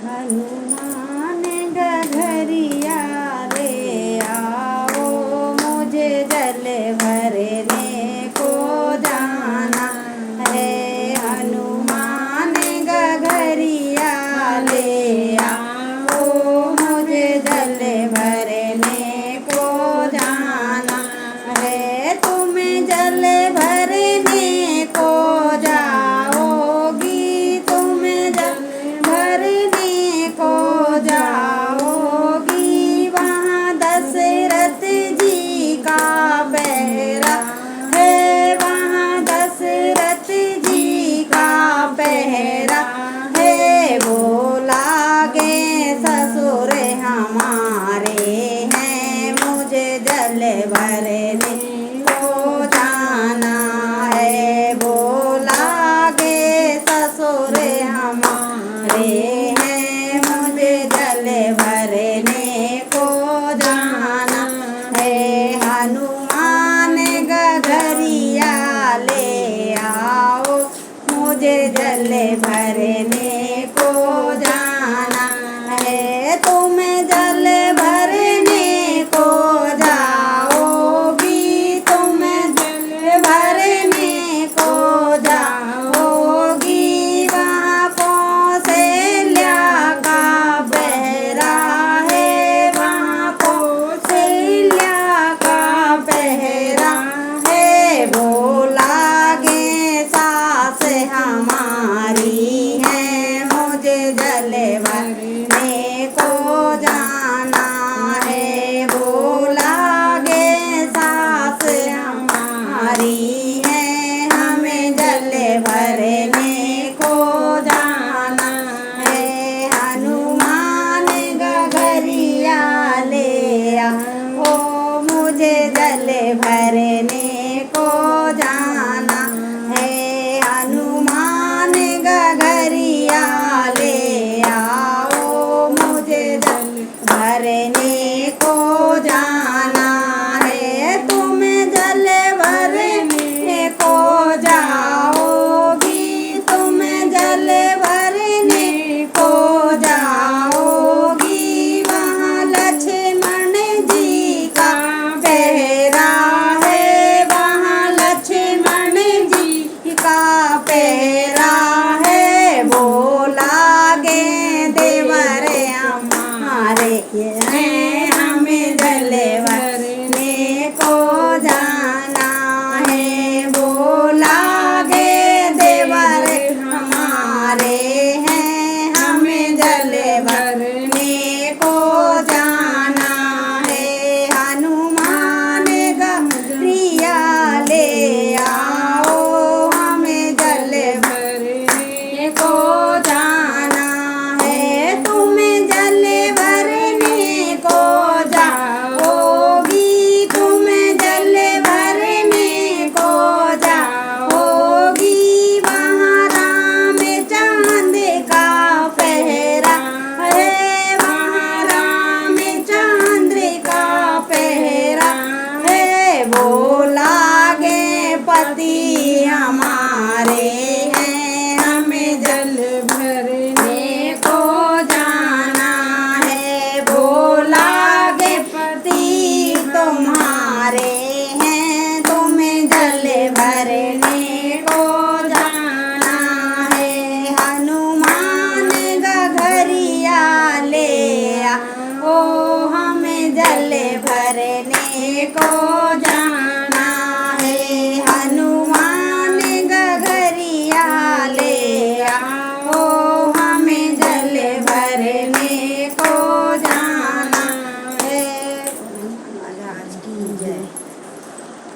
हनुमान गगरिया ले आओ, मुझे जल भरने को जाना है। हनुमान गगरिया ले आओ, मुझे जल भरने को जाना है। तुम जल भरने को जाओगी, तुम जल भरने को जाओगी, वहाँ दशरथ जी का पहरा है, वहाँ दशरथ जी का पहरा है। वो लागे ससुर हमारे हैं, मुझे जल भरने को जाना है। वो लागे ससुर हमारे हैं, मुझे जल भरने को जाना है। हनुमान गगरिया ले आओ, मुझे जल भरने को जाना है। तुम